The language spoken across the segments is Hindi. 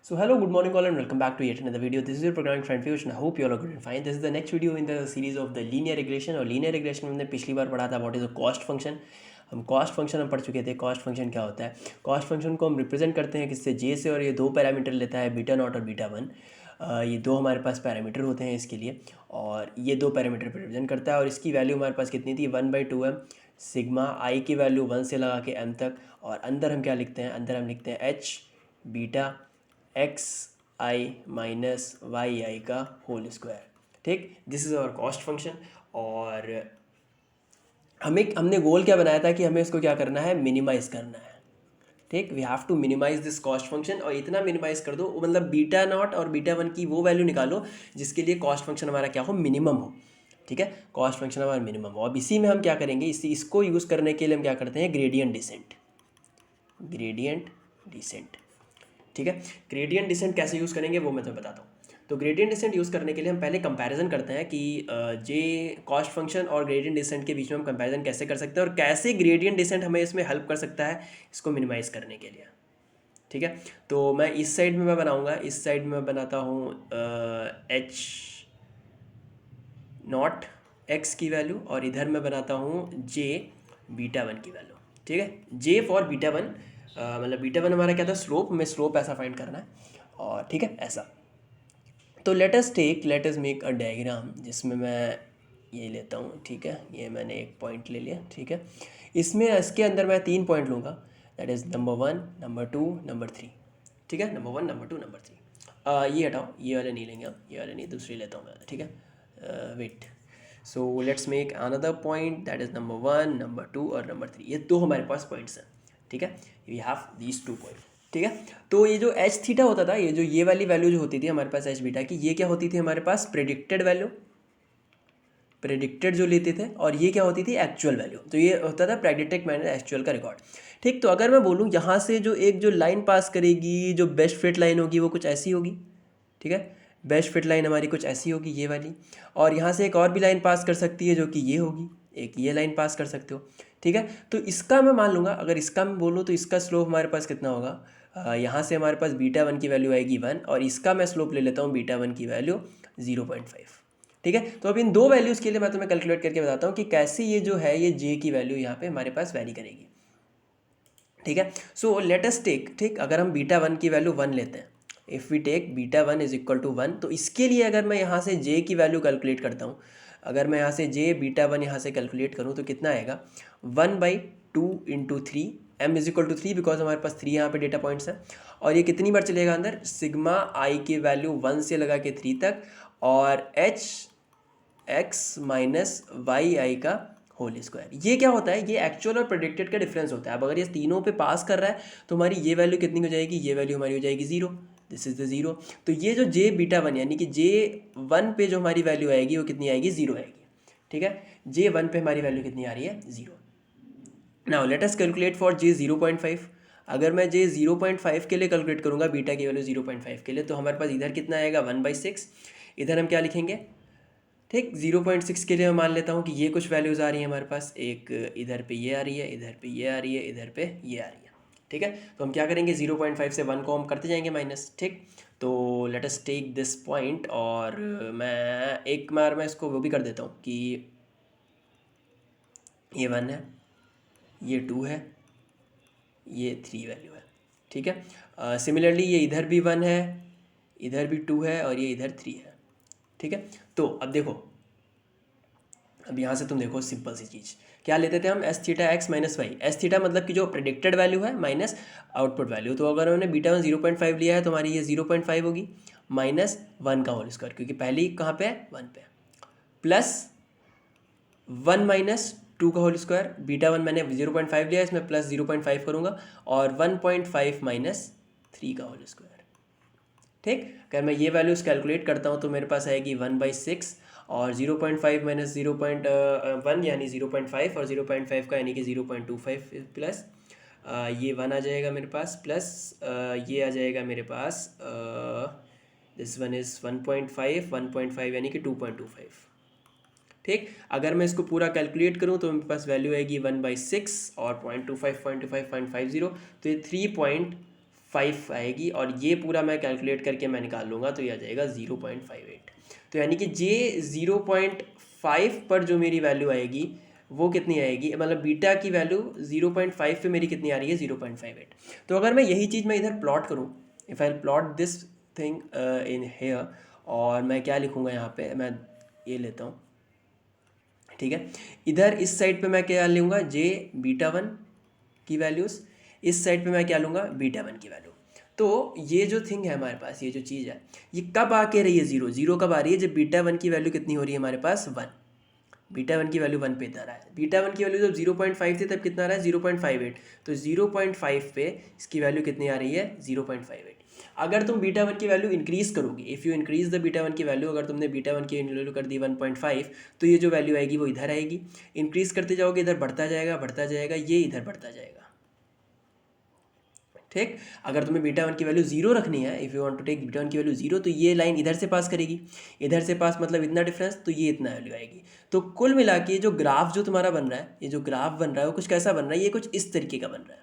So hello, good morning all and welcome back to yet another video. This is your programming friend Piyush and I hope you all are good and fine. This is the next video in the series of the linear regression और linear regression में हमने पिछली बार पढ़ा था what is a cost function. हम कॉस्ट फंक्शन हम पढ़ चुके थे. कॉस्ट फंक्शन क्या होता है? कॉस्ट फंक्शन को हम रिप्रेजेंट करते हैं किससे? जे से, और ये दो पैरामीटर लेता है, बीटा नॉट और बीटा वन. ये दो हमारे पास पैरामीटर होते हैं इसके लिए, और ये दो पैरामीटर पर रिप्रेजेंट करता है. और इसकी वैल्यू हमारे पास कितनी थी? 1/2m सिग्मा आई की वैल्यू 1 से लगा के m तक. और अंदर हम क्या लिखते हैं? अंदर हम लिखते हैं h बीटा एक्स आई माइनस वाई आई का होल स्क्वायर. ठीक, this is our cost function. और हमने गोल क्या बनाया था कि हमें इसको क्या करना है? मिनिमाइज़ करना है. ठीक, we have to minimize this cost function. और इतना मिनिमाइज कर दो, मतलब बीटा नॉट और बीटा वन की वो वैल्यू निकालो जिसके लिए कॉस्ट फंक्शन हमारा क्या हो? मिनिमम हो. ठीक है, कॉस्ट फंक्शन हमारा मिनिमम हो. अब इसी में हम क्या करेंगे? इसको यूज़ करने के लिए हम क्या करते हैं? Gradient descent. Gradient descent. ठीक है, ग्रेडियंट डिसेंट कैसे यूज़ करेंगे वो मैं तुम्हें बताता हूँ. तो ग्रेडियंट डिसेंट यूज़ करने के लिए हम पहले कंपैरिजन करते हैं कि जे कॉस्ट फंक्शन और ग्रेडियंट डिसेंट के बीच में हम कंपैरिजन कैसे कर सकते हैं और कैसे ग्रेडियंट डिसेंट हमें इसमें हेल्प कर सकता है इसको मिनिमाइज़ करने के लिए. ठीक है, तो मैं इस साइड में मैं बनाऊँगा, इस साइड में मैं बनाता हूँ एच नॉट एक्स की वैल्यू, और इधर मैं बनाता हूँ जे बीटा वन की वैल्यू. ठीक है, जे फॉर बीटा वन, मतलब बीटा वन हमारा क्या था? स्लोप. हमें स्लोप ऐसा फाइंड करना है. और ठीक है, ऐसा. तो let us make a diagram जिसमें मैं ये लेता हूँ. ठीक है, ये मैंने एक पॉइंट ले लिया. ठीक है, इसमें इसके अंदर मैं 3 पॉइंट लूँगा. That is number 1, number 2, number 3. ठीक है, नंबर 1, नंबर 2, नंबर 3. ये हटाओ, ये वाले नहीं लेंगे हम, ये वाले नहीं, दूसरी लेता हूँ मैं. ठीक है, wait. So let's make another point that is number 1, number 2 और नंबर 3. ये दो हमारे पास पॉइंट्स हैं. ठीक है, वी हैव दीज 2 पॉइंट. ठीक है, तो ये जो एच थीटा होता था, ये वाली वैल्यू जो होती थी हमारे पास एच बीटा की, ये क्या होती थी हमारे पास? Predicted value. प्रेडिक्टेड जो लेते थे, और ये क्या होती थी? Actual value. तो ये होता था प्रेडिक्टेड माइनस एक्चुअल का रिकॉर्ड. ठीक, तो अगर मैं बोलूँ यहाँ से जो लाइन पास करेगी, जो बेस्ट फिट लाइन होगी वो कुछ ऐसी होगी. ठीक है, बेस्ट फिट लाइन हमारी कुछ ऐसी होगी, ये वाली. और यहाँ से एक और भी लाइन पास कर सकती है जो कि ये होगी. एक ये लाइन पास कर सकते हो. ठीक है, तो इसका मैं मान लूँगा, अगर इसका मैं बोलूँ तो इसका स्लोप हमारे पास कितना होगा? यहाँ से हमारे पास बीटा वन की वैल्यू आएगी 1, और इसका मैं स्लोप ले लेता हूँ बीटा वन की वैल्यू 0.5. ठीक है, तो अब इन दो वैल्यूज़ के लिए मैं तुम्हें कैलकुलेट करके बताता हूँ कि कैसे ये जो है ये जे की वैल्यू यहाँ पे हमारे पास वैरी करेगी. ठीक है, सो लेट अस टेक. ठीक, अगर हम बीटा वन की वैल्यू 1 लेते हैं, if we take beta one is equal to 1, तो इसके लिए अगर मैं यहाँ से जे की वैल्यू कैलकुलेट करता हूँ, अगर मैं यहाँ से जे बीटा वन यहाँ से कैलकुलेट करूँ तो कितना आएगा? 1/2 into 3. M is equal to 3 because हमारे पास 3 यहाँ पे डेटा पॉइंट्स हैं. और ये कितनी बार चलेगा अंदर? सिग्मा आई की वैल्यू 1 से लगा के 3 तक, और एच एक्स माइनस वाई आई का होल स्क्वायर. ये क्या होता है? ये एक्चुअल और प्रेडिक्टेड का डिफरेंस होता है. अब अगर ये तीनों पे पास कर रहा है तो हमारी ये वैल्यू कितनी हो जाएगी? ये वैल्यू हमारी हो जाएगी 0. This is the 0. तो ये जो जे बीटा वन यानी कि जे वन पे जो हमारी वैल्यू आएगी वो कितनी आएगी? 0 आएगी. ठीक है, जे वन पे हमारी वैल्यू कितनी आ रही है? 0. Now let us calculate for J 0.5. अगर मैं जे 0.5 के लिए कैलकुलेट करूँगा, बीटा की वैल्यू 0.5 के लिए, तो हमारे पास इधर कितना आएगा? 1/6. इधर हम क्या लिखेंगे? ठीक, 0.6 के लिए मैं मान लेता हूँ कि ये कुछ वैल्यूज़ आ रही हैं हमारे पास. एक इधर पे ये आ रही है, इधर पे ये आ रही है, इधर पे ये आ रही है. ठीक है, तो हम क्या करेंगे? 0.5 से 1 को हम करते जाएंगे माइनस. ठीक, तो let us take this point, और मैं एक बार मैं इसको वो भी कर देता हूँ कि ये 1 है, ये 2 है, ये 3 वैल्यू है. ठीक है, सिमिलरली ये इधर भी 1 है, इधर भी 2 है, और ये इधर 3 है. ठीक है, तो अब देखो, अब यहाँ से तुम देखो सिंपल सी चीज़ क्या लेते थे हम? S theta x minus y. S theta मतलब कि जो प्रेडिक्टेड वैल्यू है माइनस आउटपुट वैल्यू. तो अगर हमने बीटा वन 0.5 लिया है तो हमारी ये 0.5 होगी माइनस 1 का होल स्क्वायर, क्योंकि पहली कहाँ पे है? 1 पे. प्लस 1 माइनस 2 का होल स्क्वायर. बीटा वन मैंने 0.5 लिया है, इसमें प्लस 0.5 करूँगा, और 1.5 माइनस 3 का होल स्क्वायर. ठीक, अगर मैं ये वैल्यूज़ कैलकुलेट करता हूँ तो मेरे पास आएगी 1/6, और 0.5 माइनस 0.1 यानी 0.5, और 0.5 का यानी कि 0.25 प्लस ये 1 आ जाएगा मेरे पास, प्लस ये आ जाएगा मेरे पास. दिस वन इज़ 1.5 यानी कि 2.25. ठीक, अगर मैं इसको पूरा कैलकुलेट करूँ तो मेरे पास वैल्यू आएगी 1/6 और 0.25 0.25 0.50, तो ये 3.5 0.5 आएगी, और ये पूरा मैं कैलकुलेट करके मैं निकाल लूँगा तो ये आ जाएगा 0.58। तो यानी कि जे 0.5 पर जो मेरी वैल्यू आएगी वो कितनी आएगी, मतलब बीटा की वैल्यू 0.5 पे मेरी कितनी आ रही है, 0.58। तो अगर मैं यही चीज़ मैं इधर प्लॉट करूँ, if I plot this thing in here, और मैं क्या लिखूँगा यहाँ पे, मैं ये लेता हूँ, ठीक है। इधर इस साइड पे मैं क्या लूँगा, जे बीटा वन की वैल्यूज़, इस साइड पे मैं क्या लूँगा, बीटा वन की वैल्यू। तो ये जो थिंग है हमारे पास, ये जो चीज़ है, ये कब आके रही है ज़ीरो, ज़ीरो कब आ रही है, जब बीटा वन की वैल्यू कितनी हो रही है हमारे पास, वन। बीटा वन की वैल्यू वन पे इतना रहा है, बीटा वन की वैल्यू जब 0.5 थी तब कितना आ रहा है, 0.58। तो 0.5 पे इसकी वैल्यू कितनी आ रही है, 0.58। अगर तुम बीटा वन की वैल्यू इंक्रीज करोगे, if you increase the beta one की वैल्यू, अगर तुमने बीटा वन की वैल्यू कर दी 1.5, तो ये जो वैल्यू आएगी वो इधर आएगी। इंक्रीज करते जाओगे, इधर बढ़ता जाएगा बढ़ता जाएगा, ये इधर बढ़ता जाएगा, ठीक। अगर तुम्हें बीटा वन की वैल्यू जीरो रखनी है, if you want to take beta one की वैल्यू जीरो, तो ये लाइन इधर से पास करेगी, इधर से पास मतलब इतना डिफरेंस, तो ये इतना वैल्यू आएगी। तो कुल मिला के जो ग्राफ जो तुम्हारा बन रहा है, ये जो ग्राफ बन रहा है वो कुछ कैसा बन रहा है, ये कुछ इस तरीके का बन रहा है,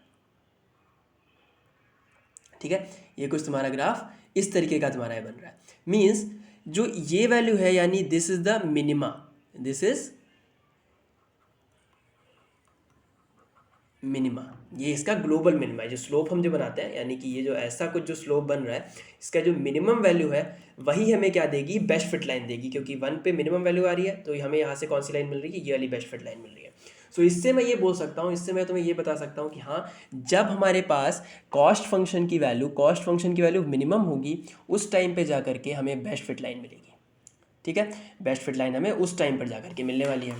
ठीक है। ये कुछ तुम्हारा ग्राफ इस तरीके का तुम्हारा बन रहा है। मीन्स जो ये वैल्यू है, यानी this is the minima, this is minima, ये इसका ग्लोबल मिनिमा है। जो स्लोप हम जो बनाते हैं, यानी कि ये जो ऐसा कुछ जो स्लोप बन रहा है, इसका जो मिनिमम वैल्यू है वही हमें क्या देगी, बेस्ट फिट लाइन देगी, क्योंकि वन पे मिनिमम वैल्यू आ रही है, तो हमें यहाँ से कौन सी लाइन मिल रही है, ये वाली बेस्ट फिट लाइन मिल रही है। सो इससे मैं ये बोल सकता हूँ, इससे मैं तुम्हें ये बता सकता हूँ कि हाँ, जब हमारे पास कॉस्ट फंक्शन की वैल्यू मिनिमम होगी, उस टाइम पर जा करके हमें बेस्ट फिट लाइन मिलेगी, ठीक है। बेस्ट फिट लाइन हमें उस टाइम पर जा करके मिलने वाली है।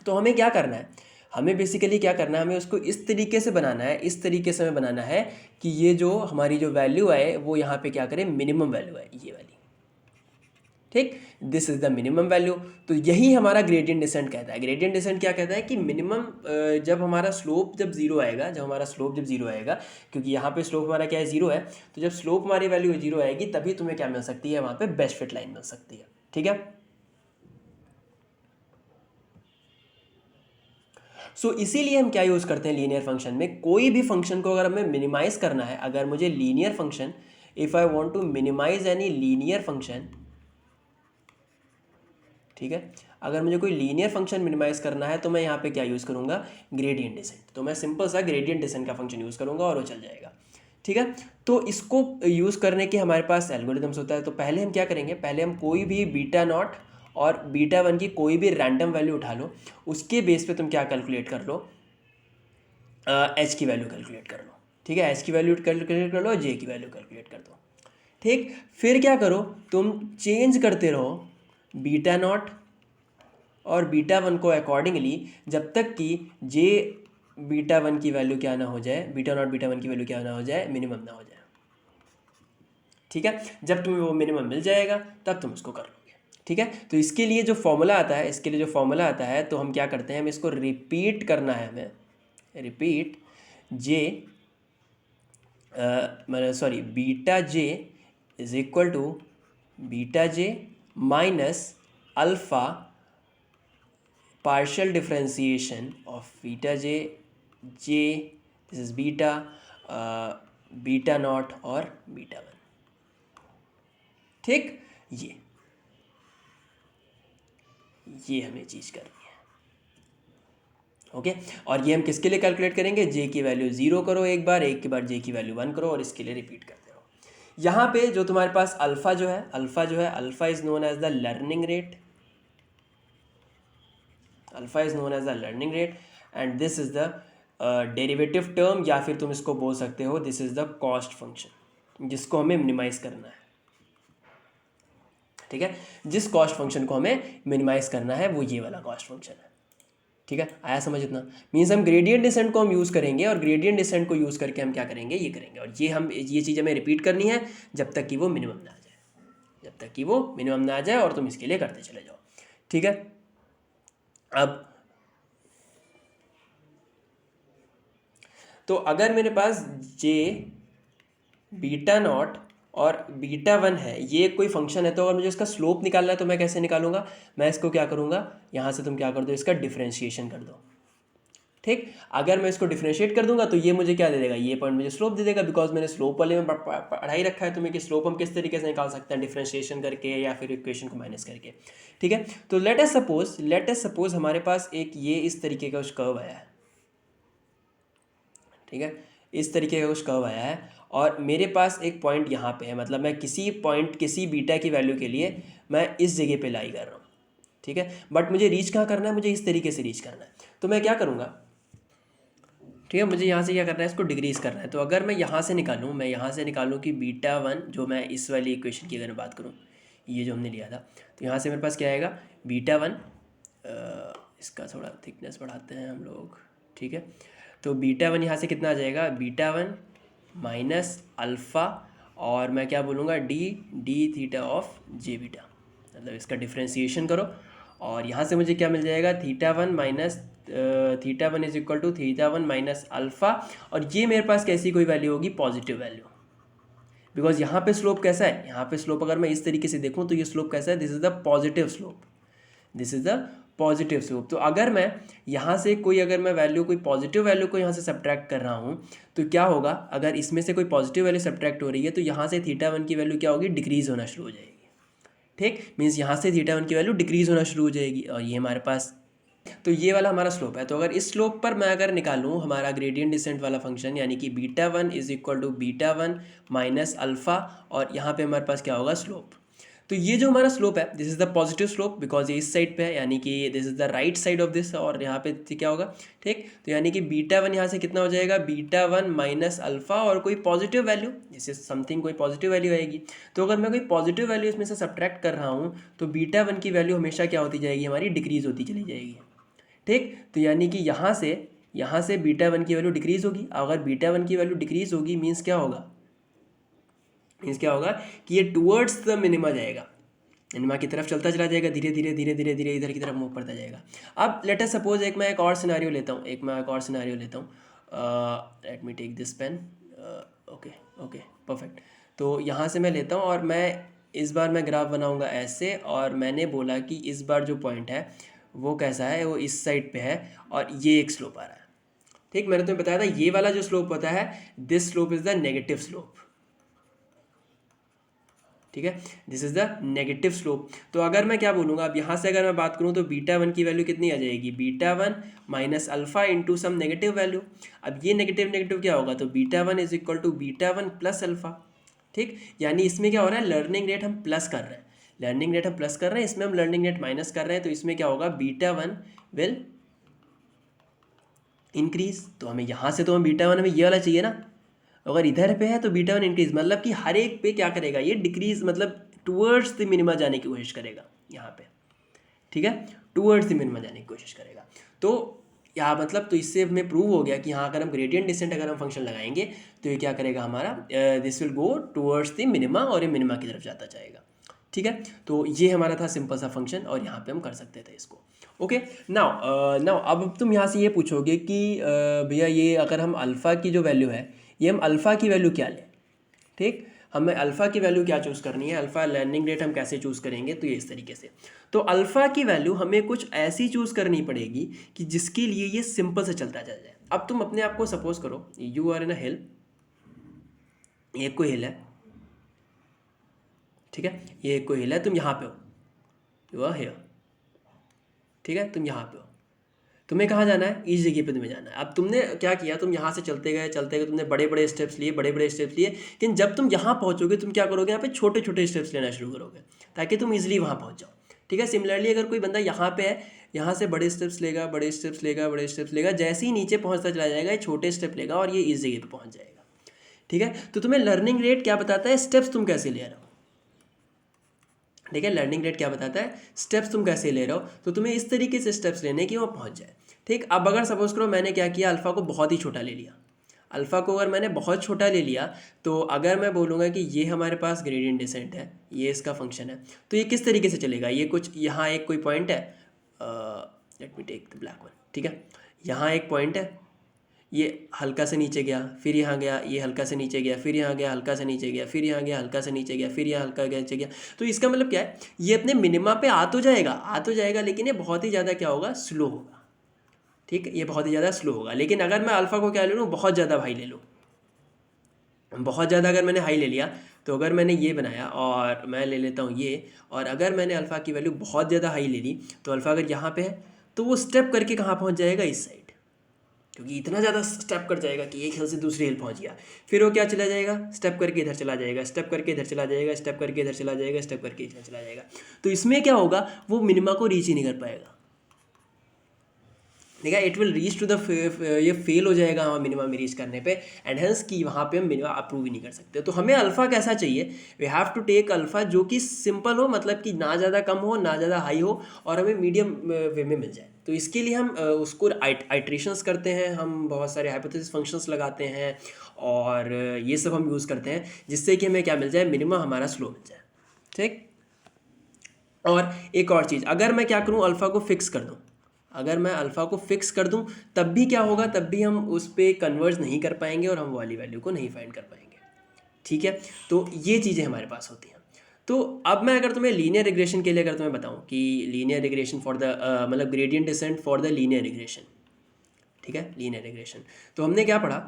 तो हमें क्या करना है, हमें बेसिकली क्या करना है, हमें उसको इस तरीके से बनाना है, इस तरीके से हमें बनाना है कि ये जो हमारी जो वैल्यू आए वो यहाँ पे क्या करें, मिनिमम वैल्यू है ये वाली, ठीक। This is the minimum value. तो यही हमारा ग्रेडियंट डिसेंट कहता है। ग्रेडियंट डिसेंट क्या कहता है कि मिनिमम जब हमारा स्लोप जब जीरो आएगा, क्योंकि यहाँ पे स्लोप हमारा क्या है, जीरो है, तो जब स्लोप हमारी वैल्यू जीरो आएगी तभी तुम्हें क्या मिल सकती है, वहाँ पे बेस्ट फिट लाइन मिल सकती है, ठीक है। सो इसीलिए हम क्या यूज़ करते हैं लीनियर फंक्शन में, कोई भी फंक्शन को अगर हमें मिनिमाइज़ करना है, अगर मुझे linear function, if I want to minimize any linear function, ठीक है, अगर मुझे कोई लीनियर फंक्शन मिनिमाइज़ करना है तो मैं यहाँ पे क्या यूज़ करूँगा, ग्रेडियंट डिसेंट। तो मैं सिंपल सा ग्रेडियंट डिसेंट का फंक्शन यूज़ करूँगा और वो चल जाएगा, ठीक है। तो इसको यूज़ करने के हमारे पास एल्गोरिथम्स होता है। तो पहले हम क्या करेंगे, पहले हम कोई भी बीटा नॉट और बीटा वन की कोई भी रैंडम वैल्यू उठा लो, उसके बेस पे तुम क्या कैलकुलेट कर लो, एच की वैल्यू कैलकुलेट कर लो, ठीक है। एच की वैल्यू कैलकुलेट कर लो, जे की वैल्यू कैलकुलेट कर दो, ठीक। फिर क्या करो, तुम चेंज करते रहो बीटा नॉट और बीटा वन को अकॉर्डिंगली, जब तक कि जे बीटा वन की वैल्यू क्या ना हो जाए, बीटा नॉट बीटा वन की वैल्यू क्या ना हो जाए, मिनिमम ना हो जाए, ठीक है। जब तुम्हें वो मिनिमम मिल जाएगा तब तुम उसको कर लोगे, ठीक है। तो इसके लिए जो फॉर्मूला आता है, तो हम क्या करते हैं, हम इसको रिपीट करना है, हमें repeat j sorry beta j is equal to beta j minus alpha partial differentiation of beta j, this is beta, beta not और बीटा वन, ठीक। ये हमें चीज़ करनी है, ओके। और ये हम किसके लिए कैलकुलेट करेंगे, जे की वैल्यू जीरो करो एक बार जे की वैल्यू वन करो, और इसके लिए रिपीट करते रहो। यहाँ पे जो तुम्हारे पास अल्फ़ा जो है, alpha is known as the learning rate, alpha is known as the learning rate, and this is the derivative term, या फिर तुम इसको बोल सकते हो this is the cost function, जिसको हमें मिनिमाइज करना है, ठीक है। जिस कॉस्ट फंक्शन को हमें मिनिमाइज करना है वो ये वाला कॉस्ट फंक्शन है, ठीक है। आया समझ इतना। मीन्स हम ग्रेडियंट डिसेंट को हम यूज़ करेंगे, और ग्रेडियंट डिसेंट को यूज़ करके हम क्या करेंगे, ये करेंगे, और ये चीज़ हमें रिपीट करनी है जब तक कि वो मिनिमम ना आ जाए, और तुम इसके लिए करते चले जाओ, ठीक है। अब तो अगर मेरे पास जे बीटा नॉट और बीटा वन है, ये कोई फंक्शन है, तो अगर मुझे इसका स्लोप निकालना है तो मैं कैसे निकालूंगा, मैं इसको क्या करूँगा, यहाँ से तुम क्या कर दो, इसका डिफ्रेंशिएशन कर दो, ठीक। अगर मैं इसको डिफरेंशिएट कर दूंगा तो ये मुझे क्या दे देगा, ये पॉइंट मुझे स्लोप दे देगा, बिकॉज मैंने स्लोप वाले में पढ़ाई रखा है तुम्हें कि स्लोप हम किस तरीके से निकाल सकते हैं, डिफरेंशिएशन करके या फिर इक्वेशन को माइनस करके। ठीक है, तो लेट अस सपोज हमारे पास एक ये इस तरीके का कुछ कर्व आया है। ठीक है, इस तरीके का कुछ कर्व आया है और मेरे पास एक पॉइंट यहाँ पे है, मतलब मैं किसी पॉइंट किसी बीटा की वैल्यू के लिए मैं इस जगह पे लाई कर रहा हूँ। ठीक है, बट मुझे रीच कहाँ करना है, मुझे इस तरीके से रीच करना है। तो मैं क्या करूँगा, ठीक है, मुझे यहाँ से क्या करना है, इसको डिक्रीज़ करना है। तो अगर मैं यहाँ से निकालूँ कि β1 जो मैं इस वाली इक्वेशन की अगर मैं बात करूँ, ये जो हमने लिया था, तो यहाँ से मेरे पास क्या आएगा β1, इसका थोड़ा थिकनेस बढ़ाते हैं हम लोग। ठीक है, तो β1 यहाँ से कितना आ जाएगा, β1 माइनस अल्फ़ा और मैं क्या बोलूँगा D theta of J beta, मतलब इसका डिफ्रेंसिएशन करो और यहाँ से मुझे क्या मिल जाएगा, θ1 minus θ1 is equal to θ1 minus alpha, और ये मेरे पास कैसी कोई वैल्यू होगी, पॉजिटिव वैल्यू, बिकॉज यहाँ पे स्लोप कैसा है, यहाँ पे स्लोप अगर मैं इस तरीके से देखूँ तो ये स्लोप कैसा है, this is the positive slope, this is the positive slope. तो अगर मैं यहाँ से कोई अगर मैं वैल्यू कोई पॉजिटिव वैल्यू को यहाँ से सब्ट्रैक्ट कर रहा हूँ तो क्या होगा, अगर इसमें से कोई पॉजिटिव वैल्यू सब्ट्रैक्ट हो रही है तो यहाँ से θ1 की वैल्यू क्या होगी, डिक्रीज़ होना शुरू हो जाएगी। ठीक, मीन्स यहाँ से θ1 की वैल्यू डिक्रीज़ होना शुरू हो जाएगी और ये हमारे पास, तो ये वाला हमारा स्लोप है। तो अगर इस स्लोप पर मैं अगर निकालूँ हमारा ग्रेडियंट डिसेंट वाला फंक्शन, यानी कि β1 is equal to β1 minus alpha और यहाँ पे हमारे पास क्या होगा, स्लोप। तो ये जो हमारा स्लोप है, this is the positive slope, because ये इस साइड पे है, यानी कि this is the right side of this, और यहाँ पे क्या होगा, ठीक, तो यानी कि β1 यहाँ से कितना हो जाएगा, β1 माइनस अल्फ़ा और कोई positive value, this is something, कोई पॉजिटिव वैल्यू आएगी। तो अगर मैं कोई पॉजिटिव वैल्यू इसमें से सब्ट्रैक्ट कर रहा हूँ तो β1 की वैल्यू हमेशा क्या होती जाएगी, हमारी डिक्रीज़ होती चली जाएगी। ठीक, तो यानी कि यहाँ से β1 की वैल्यू डिक्रीज़ होगी। अगर β1 की वैल्यू डिक्रीज़ होगी मीन्स क्या होगा, कि ये टूवर्ड्स द मिनिमा जाएगा, मिनिमा की तरफ चलता चला जाएगा, धीरे धीरे धीरे धीरे धीरे इधर की तरफ मूव करता जाएगा। अब लेट अस सपोज मैं एक और सिनेरियो लेता हूँ, let me take this pen, okay perfect. तो यहाँ से मैं लेता हूँ और मैं इस बार मैं ग्राफ बनाऊँगा ऐसे, और मैंने बोला कि इस बार जो पॉइंट है वो कैसा है, वो इस साइड पे है और ये एक स्लोप आ रहा है। ठीक, मैंने तुम्हें बताया था ये वाला जो स्लोप होता है, this slope is the negative slope. ठीक है, this is the negative slope. तो अगर मैं क्या बोलूँगा, अब यहाँ से अगर मैं बात करूँ तो β1 की वैल्यू कितनी आ जाएगी, β1 minus alpha into some negative value. अब ये नेगेटिव क्या होगा, तो β1 is equal to β1 plus alpha. ठीक, यानी इसमें क्या हो रहा है, लर्निंग रेट हम प्लस कर रहे हैं, इसमें हम लर्निंग रेट माइनस कर रहे हैं, तो इसमें क्या होगा, β1 विल इंक्रीज। तो हमें यहाँ से तो हम β1 हमें ये वाला चाहिए ना, अगर इधर पे है तो β1 इंक्रीज, मतलब कि हर एक पे क्या करेगा, ये डिक्रीज, मतलब टूवर्ड्स द मिनिमा जाने की कोशिश करेगा यहाँ पे। ठीक है, टूवर्ड्स द मिनिमा जाने की कोशिश करेगा। तो यहाँ मतलब, तो इससे हमें प्रूव हो गया कि यहाँ अगर हम ग्रेडियंट डिसेंट अगर हम फंक्शन लगाएंगे तो ये क्या करेगा, हमारा this will go towards the minima और ये मिनिमा की तरफ जाता जाएगा। ठीक है, तो ये हमारा था सिंपल सा फंक्शन और यहाँ पे हम कर सकते थे इसको। ओके, नाउ अब तुम यहाँ से ये पूछोगे कि भैया ये अगर हम अल्फ़ा की जो वैल्यू है, ये हम अल्फ़ा की वैल्यू क्या लें। ठीक, हमें अल्फ़ा की वैल्यू क्या चूज़ करनी है, अल्फ़ा लर्निंग रेट हम कैसे चूज़ करेंगे, तो ये इस तरीके से। तो अल्फ़ा की वैल्यू हमें कुछ ऐसी चूज़ करनी पड़ेगी कि जिसके लिए ये सिंपल से चलता जा जाए। अब तुम अपने आप को सपोज करो, यू आर इन अ हिल, एक कोई हिल है, ठीक है, ये एक कोई हिल है, तुम यहाँ पे हो, यू आर हियर, ठीक है, तुम यहाँ पे हो, तुम्हें कहाँ जाना है, इस जगह पे तुम्हें जाना है। अब तुमने क्या किया, तुम यहाँ से चलते गए, तुमने बड़े बड़े स्टेप्स लिए, लेकिन जब तुम यहाँ पहुँचोगे तुम क्या करोगे, यहाँ पे छोटे छोटे स्टेप्स लेना शुरू करोगे ताकि तुम इजीली वहाँ पहुँच जाओ। ठीक है, सिमिलरली अगर कोई बंदा यहाँ पे है, यहाँ से बड़े स्टेप्स लेगा, जैसे ही नीचे पहुँचता चला जाएगा ये छोटे स्टेप लेगा और ये इस जगह पर पहुँच जाएगा। ठीक है, तो तुम्हें लर्निंग रेट क्या बताता है, स्टेप्स तुम कैसे ले रहे हो। ठीक है, लर्निंग रेट क्या बताता है, स्टेप्स तुम कैसे ले रहे हो, तो तुम्हें इस तरीके से स्टेप्स लेने कि वो पहुंच जाए। ठीक, अब अगर सपोज करो मैंने क्या किया, अल्फ़ा को बहुत ही छोटा ले लिया, अल्फ़ा को अगर मैंने बहुत छोटा ले लिया, तो अगर मैं बोलूँगा कि ये हमारे पास ग्रेडियंट डिसेंट है, ये इसका फंक्शन है, तो ये किस तरीके से चलेगा, ये कुछ यहाँ एक कोई पॉइंट है, let me take the black one. ठीक है, यहाँ एक पॉइंट है, ये हल्का से नीचे गया, फिर यहाँ गया, ये हल्का से नीचे गया, फिर यहाँ गया, हल्का से नीचे गया, फिर यहाँ गया, हल्का से नीचे गया, फिर यहाँ हल्का नीचे गया। तो इसका मतलब क्या है, ये अपने मिनिमा पे आ तो जाएगा, लेकिन ये बहुत ही ज़्यादा क्या होगा, स्लो होगा। ठीक, ये बहुत ही ज़्यादा स्लो होगा। लेकिन अगर मैं अल्फ़ा को क्या ले लूँ, बहुत ज़्यादा हाई ले लूँ, बहुत ज़्यादा अगर मैंने हाई ले लिया, तो अगर मैंने ये बनाया और मैं ले लेता हूँ ये, और अगर मैंने अल्फ़ा की वैल्यू बहुत ज़्यादा हाई ले ली, तो अल्फ़ा अगर यहाँ पे है तो वो स्टेप करके कहाँ पहुँच जाएगा, इस साइड, क्योंकि इतना ज़्यादा स्टेप कर जाएगा कि एक हिल से दूसरी हिल पहुँच गया। फिर वो क्या चला जाएगा, स्टेप करके इधर चला जाएगा, स्टेप करके इधर चला जाएगा, स्टेप करके इधर चला जाएगा, स्टेप करके इधर चला जाएगा। तो इसमें क्या होगा, वो मिनिमा को रीच ही नहीं कर पाएगा। देखा, it will reach to the, ये फेल हो जाएगा हमारा मिनिमा में रीच करने पे, एंड हेंस कि वहाँ पे हम मिनिमा अप्रूव ही नहीं कर सकते। तो हमें अल्फ़ा कैसा चाहिए, we have to take alpha जो कि सिंपल हो, मतलब कि ना ज़्यादा कम हो ना ज़्यादा हाई हो, और हमें मीडियम वे में मिल जाए। तो इसके लिए हम उसको आइट्रेशंस करते हैं, हम बहुत सारे हाइपोथेसिस फंक्शंस लगाते हैं, और ये सब हम यूज़ करते हैं, जिससे कि हमें क्या मिल जाए, मिनिमा हमारा स्लो मिल जाए। ठीक, और एक और चीज़, अगर मैं क्या करूँ, अल्फ़ा को फिक्स कर दूँ, अगर मैं अल्फ़ा को फिक्स कर दूं, तब भी क्या होगा, तब भी हम उस पर कन्वर्ज नहीं कर पाएंगे और हम वाली वैल्यू को नहीं फाइंड कर पाएंगे। ठीक है, तो ये चीज़ें हमारे पास होती हैं। तो अब मैं अगर तुम्हें लीनियर रिग्रेशन के लिए अगर तुम्हें बताऊं कि लीनियर रिग्रेशन फॉर द मतलब gradient descent for the linear regression, ठीक है, लीनियर रिग्रेशन, तो हमने क्या पढ़ा,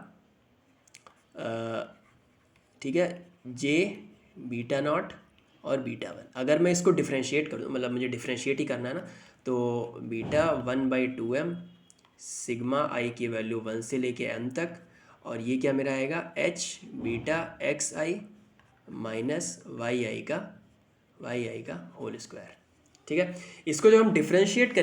ठीक है, जे बीटा नॉट और बीटा वन, अगर मैं इसको डिफ्रेंशिएट कर दूँ, मतलब मुझे डिफ्रेंशिएट ही करना है ना, तो बीटा 1/2m सिग्मा आई की वैल्यू 1 से लेके m तक, और ये क्या मेरा आएगा, h बीटा एक्स आई माइनस वाई आई का होल स्क्वायर। ठीक है, इसको जो हम डिफ्रेंशिएट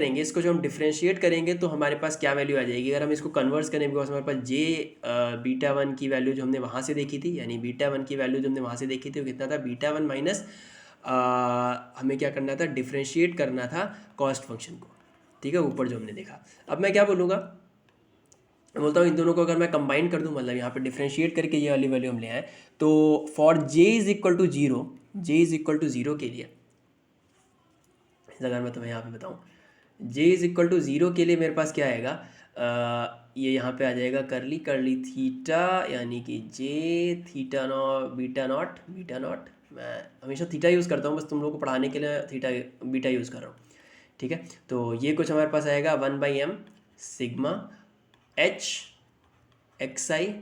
करेंगे, तो हमारे पास क्या वैल्यू आ जाएगी, अगर हम इसको कन्वर्स करें, बिकॉज हमारे पास जे बीटा वन की वैल्यू जो हमने वहाँ से देखी थी, यानी बीटा वन की वैल्यू जो हमने वहाँ से देखी थी वो कितना था, बीटा वन माइनस हमें क्या करना था, डिफ्रेंशिएट करना था कॉस्ट फंक्शन को। ठीक है, ऊपर जो हमने देखा, अब मैं क्या बोलूँगा, बोलता हूँ इन दोनों को अगर मैं कंबाइन कर दूँ, मतलब यहाँ पे डिफ्रेंशिएट करके ये वाली वैल्यू हम ले आए, तो for j is equal to zero के लिए, अगर मैं तुम्हें यहाँ पे बताऊँ, j is equal to zero के लिए मेरे पास क्या आएगा, ये यहाँ पे आ जाएगा करली थीटा, यानी कि जे थीटा बीटा नॉट, मैं हमेशा थीटा यूज़ करता हूँ, बस तुम लोगों को पढ़ाने के लिए थीटा बीटा यूज़ कर रहा हूँ। ठीक है, तो ये कुछ हमारे पास आएगा 1/m सिग्मा h एक्स आई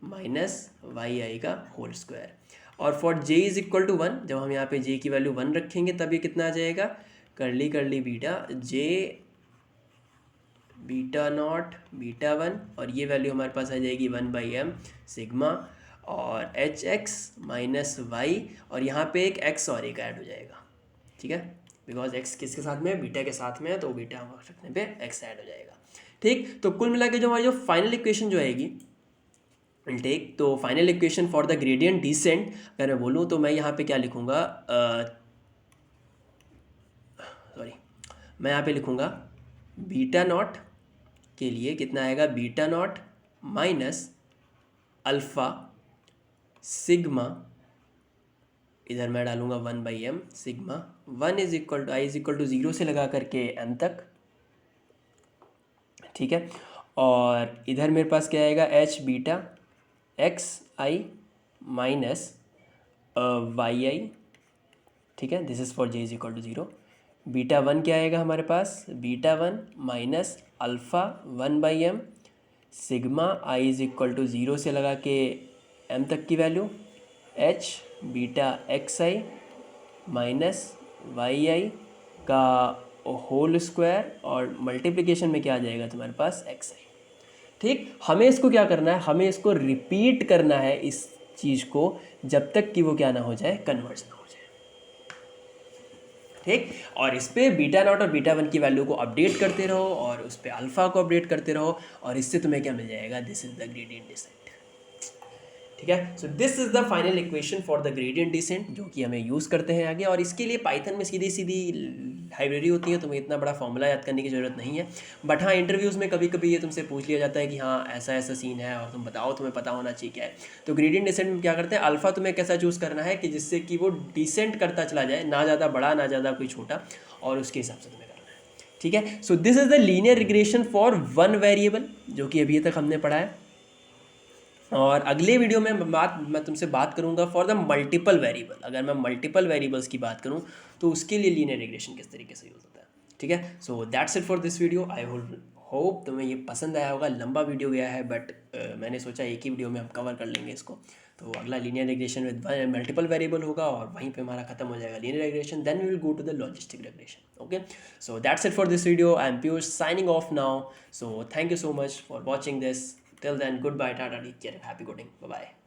माइनस वाई आई का होल स्क्वायर, और for j is equal to 1, जब हम यहाँ पे j की वैल्यू 1 रखेंगे तब ये कितना आ जाएगा, करली beta j beta not beta one, और ये वैल्यू हमारे पास आ जाएगी 1/m सिग्मा और एच एक्स माइनस वाई, और यहाँ पे एक x और एक ऐड हो जाएगा। ठीक है, बिकॉज x किसके साथ में है, बीटा के साथ में है, तो बीटा रखने पे x ऐड हो जाएगा। ठीक, तो कुल मिला के जो हमारी जो फाइनल इक्वेशन जो आएगी टेक, तो final equation for the gradient descent अगर मैं बोलूँ, तो मैं यहाँ पे क्या लिखूँगा, मैं यहाँ पे लिखूँगा बीटा नॉट के लिए कितना आएगा, beta naught minus alpha sigma, इधर मैं डालूँगा 1/m sigma 1 is equal to i is equal to 0 से लगा करके m तक। ठीक है, और इधर मेरे पास क्या आएगा, h beta x I minus Y I. ठीक है, this is for j is equal to 0। Beta one क्या आएगा हमारे पास, beta one minus alpha 1/m sigma I is equal to 0 से लगा के m तक की वैल्यू, h बीटा एक्स आई माइनस वाई आई का होल स्क्वायर, और मल्टीप्लिकेशन में क्या आ जाएगा तुम्हारे पास, एक्स आई। ठीक, हमें इसको क्या करना है, हमें इसको रिपीट करना है इस चीज़ को जब तक कि वो क्या ना हो जाए, कन्वर्ज ना हो जाए। ठीक, और इस पर बीटा नॉट और बीटा वन की वैल्यू को अपडेट करते रहो, और उस पर अल्फ़ा को अपडेट करते रहो, और इससे तुम्हें क्या मिल जाएगा, this is the gradient descent. ठीक है, so this is the final equation for the gradient descent, जो कि हमें यूज़ करते हैं आगे, और इसके लिए पाइथन में सीधी सीधी लाइब्रेरी होती है, तुम्हें इतना बड़ा फॉर्मूला याद करने की ज़रूरत नहीं है। बट हाँ, इंटरव्यूज़ में कभी कभी ये तुमसे पूछ लिया जाता है कि हाँ ऐसा ऐसा सीन है, और तुम बताओ, तुम्हें पता होना चाहिए क्या है। तो ग्रेडियंट डिसेंट में क्या करते हैं, अल्फ़ा तुम्हें कैसा चूज़ करना है कि जिससे कि वो डिसेंट करता चला जाए, ना ज़्यादा बड़ा ना ज़्यादा कोई छोटा, और उसके हिसाब से तुम्हें करना है। ठीक है, so this is the linear regression for one variable, जो कि अभी तक हमने पढ़ा है। और अगले वीडियो में मैं तुमसे बात करूंगा फॉर द मल्टीपल वेरिएबल। अगर मैं मल्टीपल वेरिएबल्स की बात करूं तो उसके लिए लीनियर रिग्रेशन किस तरीके से यूज़ होता है। ठीक है, सो that's it for this video. I hope तुम्हें ये पसंद आया होगा। लंबा वीडियो गया है बट मैंने सोचा एक ही वीडियो में हम कवर कर लेंगे इसको। तो अगला linear regression with multiple variable होगा और वहीं पे हमारा खत्म हो जाएगा linear regression, then we will go to the logistic regression. Okay, so that's it for this video. I am Piyush signing off now. So thank you so much for watching this. Till then, good bye, tata, take care, happy coding, bye bye.